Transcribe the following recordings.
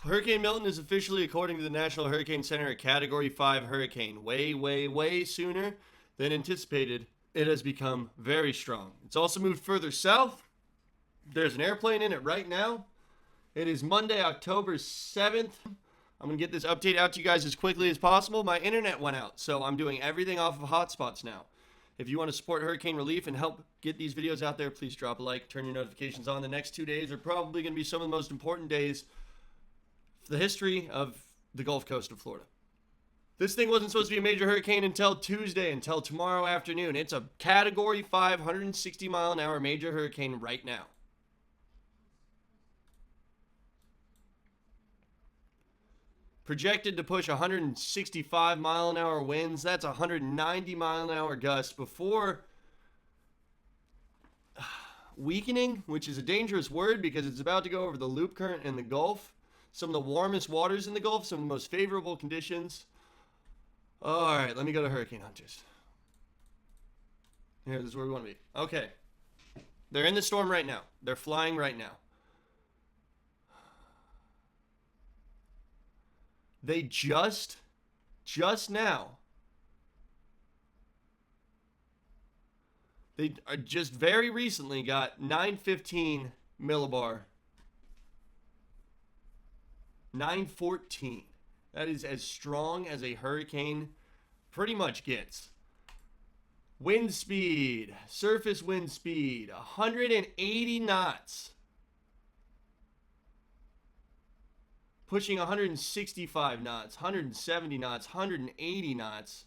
Hurricane Milton is officially, according to the National Hurricane Center, a Category 5 hurricane. Way sooner than anticipated. It has become very strong. It's also moved further south. There's an airplane in it right now. It is Monday, October 7th. I'm going to get this update out to you guys as quickly as possible. My internet went out, so I'm doing everything off of hotspots now. If you want to support hurricane relief and help get these videos out there, please drop a like, turn your notifications on. The next 2 days are probably going to be some of the most important days for the history of the Gulf Coast of Florida. This thing wasn't supposed to be a major hurricane until Tuesday, until tomorrow afternoon. It's a Category 5, 160 mile an hour major hurricane right now. Projected to push 165 mile an hour winds. That's 190 mile an hour gusts before weakening, which is a dangerous word because it's about to go over the loop current in the Gulf. Some of the warmest waters in the Gulf, some of the most favorable conditions. All right, let me go to Hurricane Hunters. Here, this is where we want to be. Okay. They're in the storm right now. They're flying right now. They just now, they just very recently got 915 millibar. 914. That is as strong as a hurricane pretty much gets. Wind speed, surface wind speed, 180 knots. Pushing 165 knots, 170 knots, 180 knots.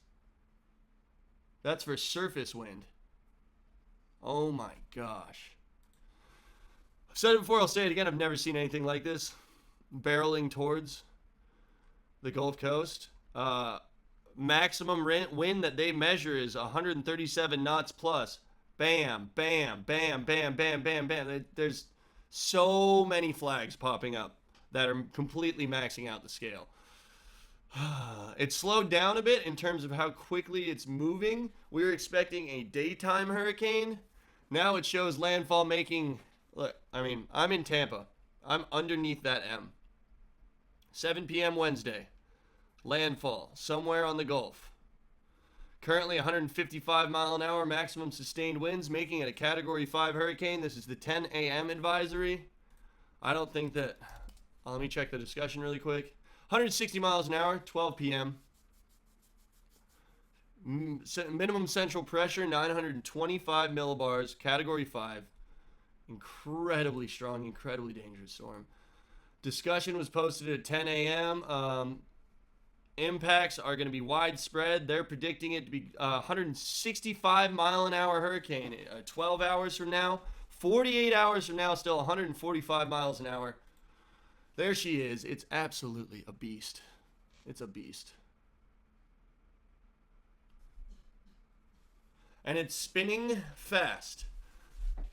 That's for surface wind. Oh my gosh. I've said it before, I'll say it again. I've never seen anything like this. Barreling towards the Gulf Coast. Maximum wind that they measure is 137 knots plus. Bam, bam, bam, bam, bam, bam, bam. There's so many flags popping up that are completely maxing out the scale. It's slowed down a bit in terms of how quickly it's moving. We were expecting a daytime hurricane. Now it shows landfall making... Look, I mean, I'm in Tampa. I'm underneath that M. 7 p.m. Wednesday. Landfall somewhere on the Gulf. Currently 155 mile an hour maximum sustained winds, making it a Category 5 hurricane. This is the 10 a.m. advisory. I don't think that... let me check the discussion really quick. 160 miles an hour, 12 p.m. Minimum central pressure, 925 millibars, Category 5. Incredibly strong, incredibly dangerous storm. Discussion was posted at 10 a.m. Impacts are going to be widespread. They're predicting it to be 165 mile an hour hurricane 12 hours from now. 48 hours from now, still 145 miles an hour. There she is. It's absolutely a beast. It's a beast. And it's spinning fast.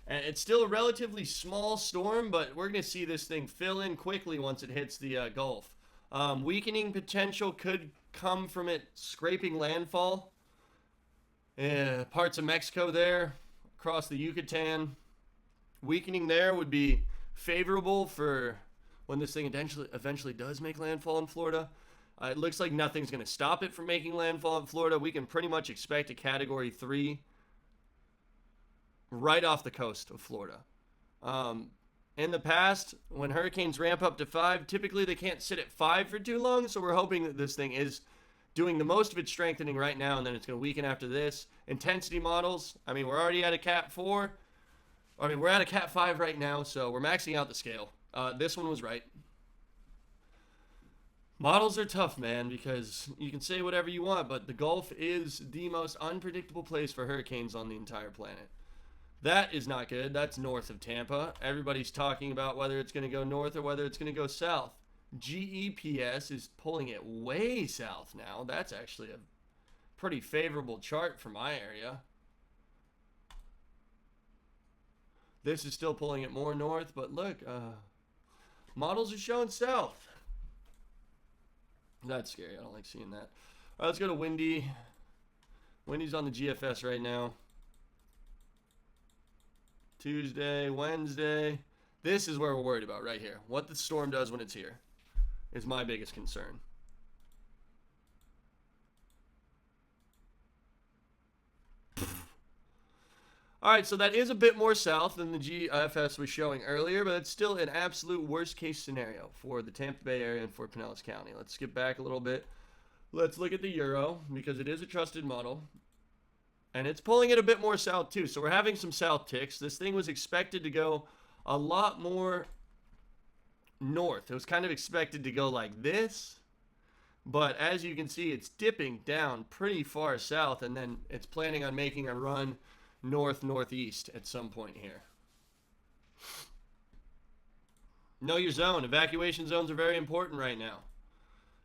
And it's still a relatively small storm, but we're going to see this thing fill in quickly once it hits the Gulf. Weakening potential could come from it scraping landfall. Parts of Mexico there, across the Yucatan. Weakening there would be favorable for when this thing eventually does make landfall in Florida. It looks like nothing's going to stop it from making landfall in Florida. We can pretty much expect a Category 3 right off the coast of Florida. In the past, when hurricanes ramp up to 5, typically they can't sit at 5 for too long, so we're hoping that this thing is doing the most of its strengthening right now, and then it's going to weaken after this. Intensity models, I mean, we're already at a Cat 4. I mean, we're at a Cat 5 right now, so we're maxing out the scale. This one was right. Models are tough, man, because you can say whatever you want, but the Gulf is the most unpredictable place for hurricanes on the entire planet. That is not good. That's north of Tampa. Everybody's talking about whether it's going to go north or whether it's going to go south. GEPS is pulling it way south now. That's actually a pretty favorable chart for my area. This is still pulling it more north, but look, models are showing south. That's scary. I don't like seeing that. All right, let's go to Windy. Windy's on the GFS right now. Tuesday, Wednesday. This is where we're worried about right here. What the storm does when it's here. is my biggest concern. All right, so that is a bit more south than the GFS was showing earlier, but it's still an absolute worst case scenario for the Tampa Bay area and for Pinellas County. Let's skip back a little bit. Let's look at the Euro, because it is a trusted model. And it's pulling it a bit more south too, so we're having some south ticks. This thing was expected to go a lot more north. It was kind of expected to go like this, but as you can see, it's dipping down pretty far south, and then it's planning on making a run northeast at some point here. Know your zone. Evacuation zones are very important right now.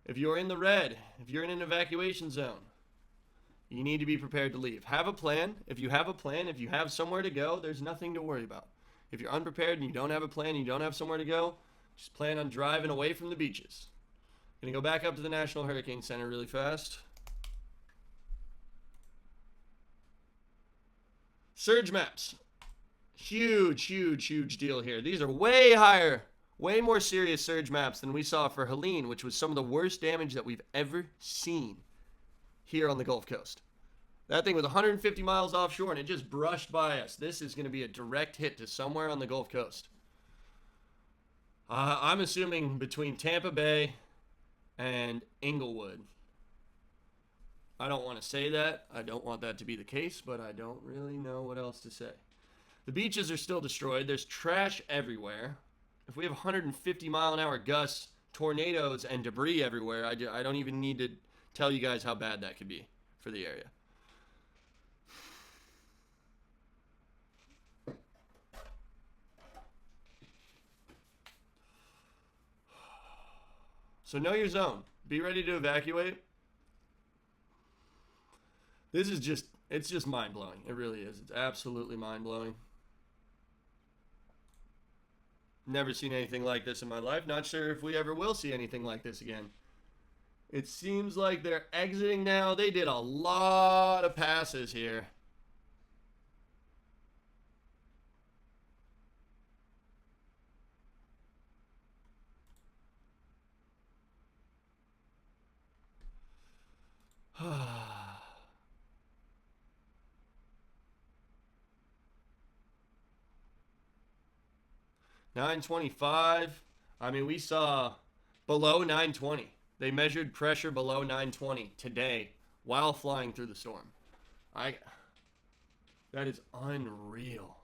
If you're in the red, if you're in an evacuation zone, you need to be prepared to leave. Have a plan. If you have a plan, if you have somewhere to go, there's nothing to worry about. If you're unprepared and you don't have a plan and you don't have somewhere to go, just plan on driving away from the beaches. Gonna go back up to the National Hurricane Center really fast. Surge maps. Huge deal here. These are way higher, way more serious surge maps than we saw for Helene, which was some of the worst damage that we've ever seen here on the Gulf Coast. That thing was 150 miles offshore and it just brushed by us. This is going to be a direct hit to somewhere on the Gulf Coast. I'm assuming between Tampa Bay and Inglewood. I don't want to say that. I don't want that to be the case, but I don't really know what else to say. The beaches are still destroyed. There's trash everywhere. If we have 150 mile an hour gusts, tornadoes, and debris everywhere, I don't even need to tell you guys how bad that could be for the area. So know your zone. Be ready to evacuate. This is just, it's just mind-blowing. It really is. It's absolutely mind-blowing. Never seen anything like this in my life. Not sure if we ever will see anything like this again. It seems like they're exiting now. They did a lot of passes here. $925. I mean, we saw below 920. They measured pressure below 920 today while flying through the storm. That is unreal.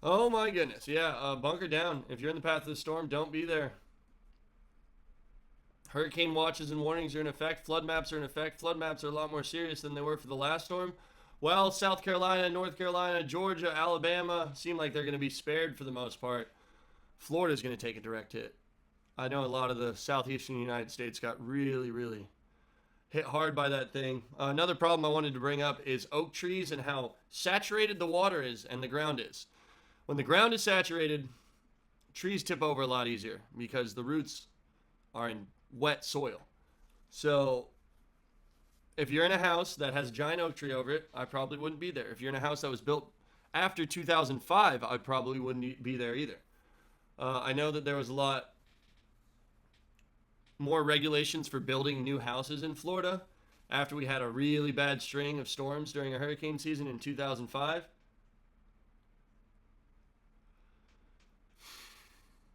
Oh my goodness. Yeah, bunker down. If you're in the path of the storm, don't be there. Hurricane watches and warnings are in effect. Flood maps are in effect. Flood maps are a lot more serious than they were for the last storm. Well, South Carolina, North Carolina, Georgia, Alabama seem like they're going to be spared for the most part. Florida's going to take a direct hit. I know a lot of the southeastern United States got really hit hard by that thing. Another problem I wanted to bring up is oak trees and how saturated the water is and the ground is. When the ground is saturated, trees tip over a lot easier because the roots are in wet soil. So if you're in a house that has a giant oak tree over it, I probably wouldn't be there. If you're in a house that was built after 2005, I probably wouldn't be there either. I know that there was a lot more regulations for building new houses in Florida after we had a really bad string of storms during a hurricane season in 2005.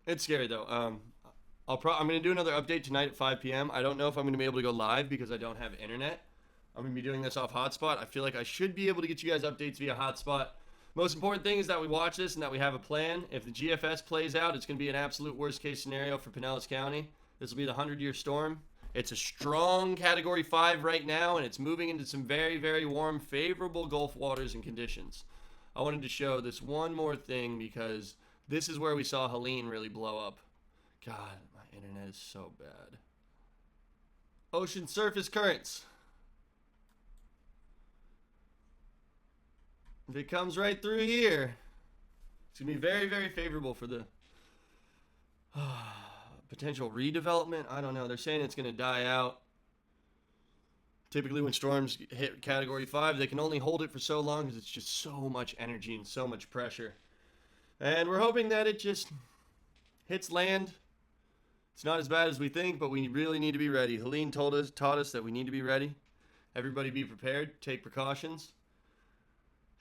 It's scary though. I'm going to do another update tonight at 5 p.m. I don't know if I'm going to be able to go live because I don't have internet. I'm going to be doing this off hotspot. I feel like I should be able to get you guys updates via hotspot. Most important thing is that we watch this and that we have a plan. If the GFS plays out, it's going to be an absolute worst case scenario for Pinellas County. This will be the 100-year storm. It's a strong Category 5 right now, and it's moving into some very warm, favorable Gulf waters and conditions. I wanted to show this one more thing because this is where we saw Helene really blow up. God, my internet is so bad. Ocean surface currents. If it comes right through here, it's going to be very favorable for the potential redevelopment. I don't know. They're saying it's going to die out. Typically, when storms hit Category 5, they can only hold it for so long because it's just so much energy and so much pressure. And we're hoping that it just hits land. It's not as bad as we think, but we really need to be ready. Helene taught us that we need to be ready. Everybody be prepared. Take precautions.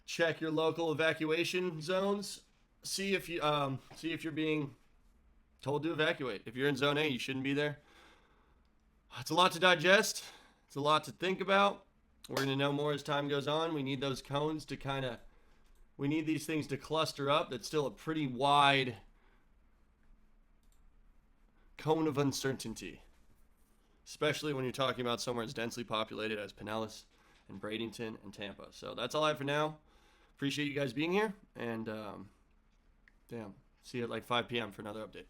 Check your local evacuation zones. See if you're being told to evacuate. If you're in Zone A, you shouldn't be there. It's a lot to digest. It's a lot to think about. We're going to know more as time goes on. We need those cones to we need these things to cluster up. That's still a pretty wide cone of uncertainty, especially when you're talking about somewhere as densely populated as Pinellas and Bradenton and Tampa. So that's all I have for now. Appreciate you guys being here, and see you at like 5 p.m. for another update.